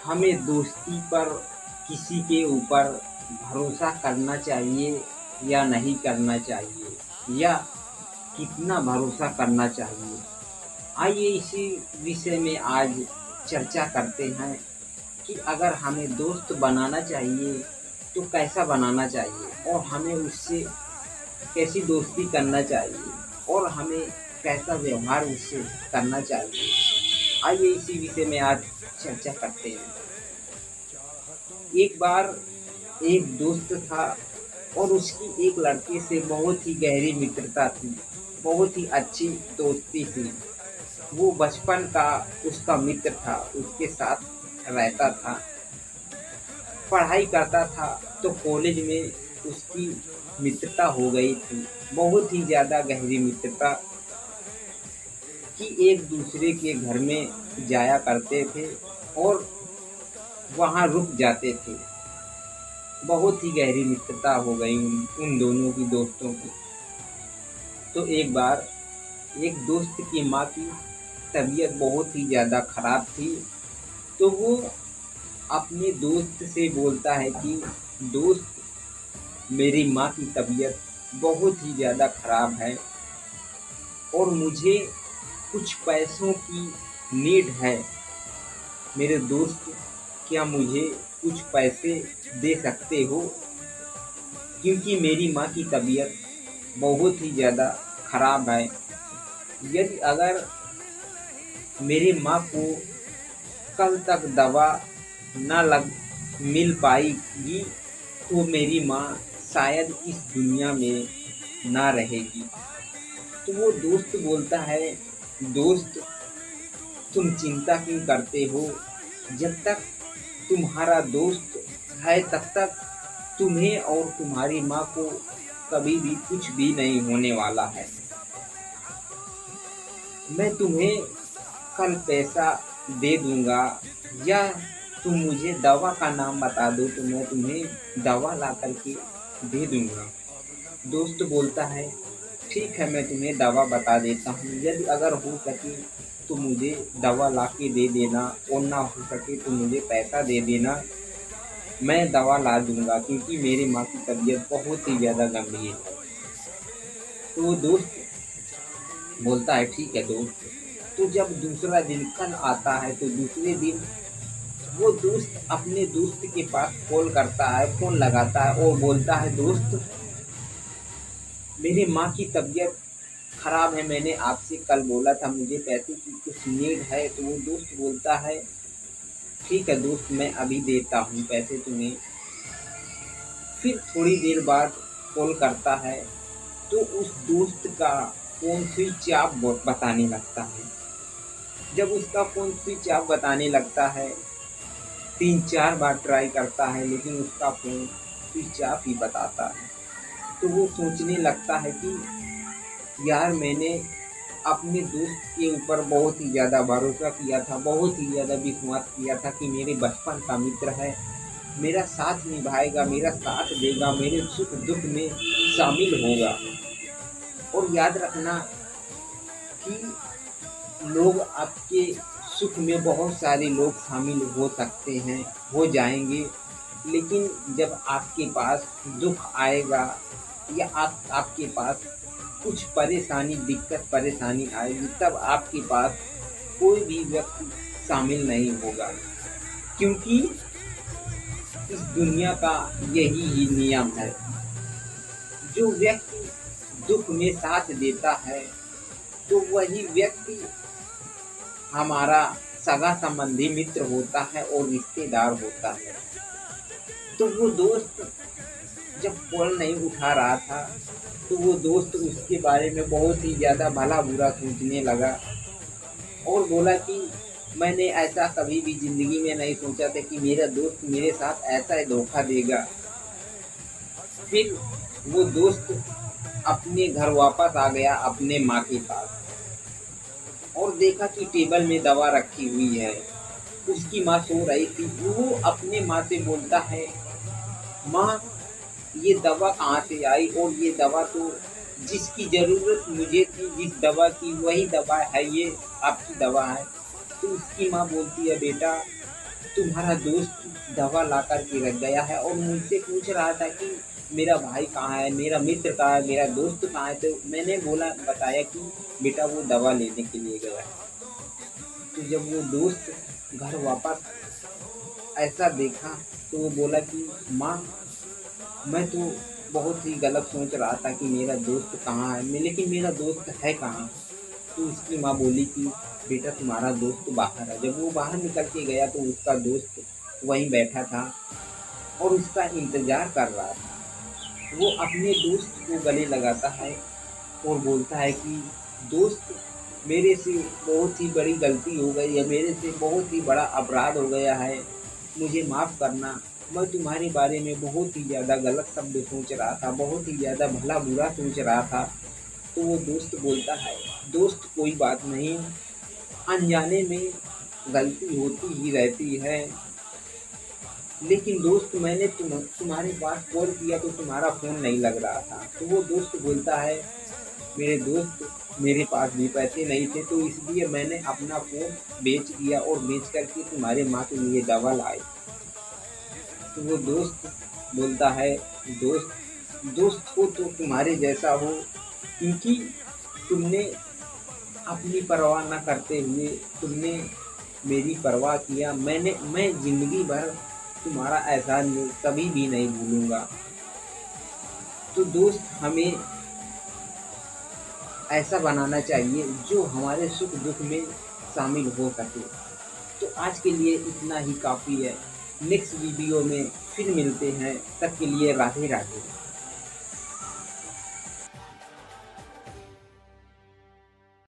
हमें दोस्ती पर किसी के ऊपर भरोसा करना चाहिए या नहीं करना चाहिए, या कितना भरोसा करना चाहिए। आइए इसी विषय में आज चर्चा करते हैं कि अगर हमें दोस्त बनाना चाहिए तो कैसा बनाना चाहिए, और हमें उससे कैसी दोस्ती करना चाहिए, और हमें कैसा व्यवहार उससे करना चाहिए। आइए इसी विषय में आज चर्चा करते हैं। एक बार एक दोस्त था और उसकी एक लड़के से बहुत ही गहरी मित्रता थी, बहुत ही अच्छी दोस्ती थी। वो बचपन का उसका मित्र था, उसके साथ रहता था, पढ़ाई करता था। तो कॉलेज में उसकी मित्रता हो गई थी, बहुत ही ज़्यादा गहरी मित्रता, कि एक दूसरे के घर में जाया करते थे और वहाँ रुक जाते थे। बहुत ही गहरी मित्रता हो गई उन दोनों की, दोस्तों की। तो एक बार एक दोस्त की माँ की तबीयत बहुत ही ज़्यादा खराब थी। तो वो अपने दोस्त से बोलता है कि दोस्त, मेरी माँ की तबीयत बहुत ही ज़्यादा खराब है और मुझे कुछ पैसों की नीड है। मेरे दोस्त, क्या मुझे कुछ पैसे दे सकते हो? क्योंकि मेरी माँ की तबीयत बहुत ही ज़्यादा खराब है। यदि अगर मेरी माँ को कल तक दवा न लग मिल पाएगी तो मेरी माँ शायद इस दुनिया में ना रहेगी। तो वो दोस्त बोलता है, दोस्त, तुम चिंता क्यों करते हो? जब तक तुम्हारा दोस्त है तब तक तुम्हें और तुम्हारी माँ को कभी भी कुछ भी नहीं होने वाला है। मैं तुम्हें कल पैसा दे दूंगा, या तुम मुझे दवा का नाम बता दो तो मैं तुम्हें दवा ला करके दे दूंगा। दोस्त बोलता है, ठीक है, मैं तुम्हें दवा बता देता हूँ। यदि अगर हो सके तो मुझे दवा ला के दे देना, और ना हो सके तो मुझे पैसा दे देना। मैं दवा ला दूंगा क्योंकि मेरी माँ की तबीयत बहुत ही ज़्यादा गंभीर है। तो वो दोस्त बोलता है, ठीक है दोस्त। तो जब दूसरा दिन कल आता है तो दूसरे दिन वो दोस्त अपने दोस्त के पास कॉल करता है, फ़ोन लगाता है और बोलता है, दोस्त, मेरी माँ की तबीयत खराब है, मैंने आपसे कल बोला था मुझे पैसे की कुछ नीड है। तो वो दोस्त बोलता है, ठीक है दोस्त, मैं अभी देता हूँ पैसे तुम्हें। फिर थोड़ी देर बाद कॉल करता है तो उस दोस्त का फ़ोन स्विच ऑफ बताने लगता है। जब उसका फ़ोन स्विच ऑफ बताने लगता है, 3-4 बार ट्राई करता है लेकिन उसका फ़ोन स्विच ऑफ ही बताता है। तो वो सोचने लगता है कि यार, मैंने अपने दोस्त के ऊपर बहुत ही ज़्यादा भरोसा किया था, बहुत ही ज़्यादा विश्वास किया था कि मेरे बचपन का मित्र है, मेरा साथ निभाएगा, मेरा साथ देगा, मेरे सुख दुख में शामिल होगा। और याद रखना कि लोग आपके सुख में, बहुत सारे लोग शामिल हो सकते हैं, हो जाएंगे, लेकिन जब आपके पास दुख आएगा या आपके पास कुछ परेशानी, दिक्कत परेशानी आएगी, तब आपके पास कोई भी व्यक्ति शामिल नहीं होगा। क्योंकि इस दुनिया का यही ही नियम है, जो व्यक्ति दुख में साथ देता है तो वही व्यक्ति हमारा सगा संबंधी मित्र होता है और रिश्तेदार होता है। तो वो दोस्त जब कॉल नहीं उठा रहा था तो वो दोस्त उसके बारे में बहुत ही ज़्यादा भला बुरा सोचने लगा और बोला कि मैंने ऐसा कभी भी ज़िंदगी में नहीं सोचा था कि मेरा दोस्त मेरे साथ ऐसा धोखा देगा। फिर वो दोस्त अपने घर वापस आ गया, अपने माँ के पास, और देखा कि टेबल में दवा रखी हुई है। उसकी माँ सो रही थी। वो अपने माँ से बोलता है, माँ, ये दवा कहाँ से आई? और ये दवा तो जिसकी ज़रूरत मुझे थी, जिस दवा की, वही दवा है, ये आपकी दवा है। तो उसकी माँ बोलती है, बेटा, तुम्हारा दोस्त दवा ला कर के रख गया है और मुझसे पूछ रहा था कि मेरा भाई कहाँ है, मेरा मित्र कहाँ है, मेरा दोस्त कहाँ है। तो मैंने बताया कि बेटा वो दवा लेने के लिए गया है। तो जब वो दोस्त घर वापस ऐसा देखा तो वो बोला कि माँ, मैं तो बहुत ही गलत सोच रहा था कि मेरा दोस्त कहाँ है, लेकिन मेरा दोस्त है कहाँ। तो उसकी माँ बोली कि बेटा तुम्हारा दोस्त बाहर है। जब वो बाहर निकल के गया तो उसका दोस्त वहीं बैठा था और उसका इंतजार कर रहा था। वो अपने दोस्त को गले लगाता है और बोलता है कि दोस्त, मेरे से बहुत ही बड़ी गलती हो गई है, मेरे से बहुत ही बड़ा अपराध हो गया है, मुझे माफ़ करना। मैं तुम्हारे बारे में बहुत ही ज़्यादा गलत शब्द सोच रहा था, बहुत ही ज़्यादा भला बुरा सोच रहा था। तो वो दोस्त बोलता है, दोस्त कोई बात नहीं, अनजाने में गलती होती ही रहती है। लेकिन दोस्त, मैंने तुम्हारे पास कॉल किया तो तुम्हारा फ़ोन नहीं लग रहा था। तो वो दोस्त बोलता है, मेरे दोस्त, मेरे पास भी पैसे नहीं थे तो इसलिए मैंने अपना फ़ोन बेच दिया और बेच कर के तुम्हारे माँ के लिए दवा लाए। तो वो दोस्त बोलता है, दोस्त, दोस्त हो तो तुम्हारे जैसा हो, क्योंकि तुमने अपनी परवाह ना करते हुए तुमने मेरी परवाह किया। मैं ज़िंदगी भर तुम्हारा एहसान कभी भी नहीं भूलूँगा। तो दोस्त, हमें ऐसा बनाना चाहिए जो हमारे सुख दुख में शामिल हो सके। तो आज के लिए इतना ही काफ़ी है। नेक्स्ट वीडियो में फिर मिलते हैं, तब के लिए राधे राधे।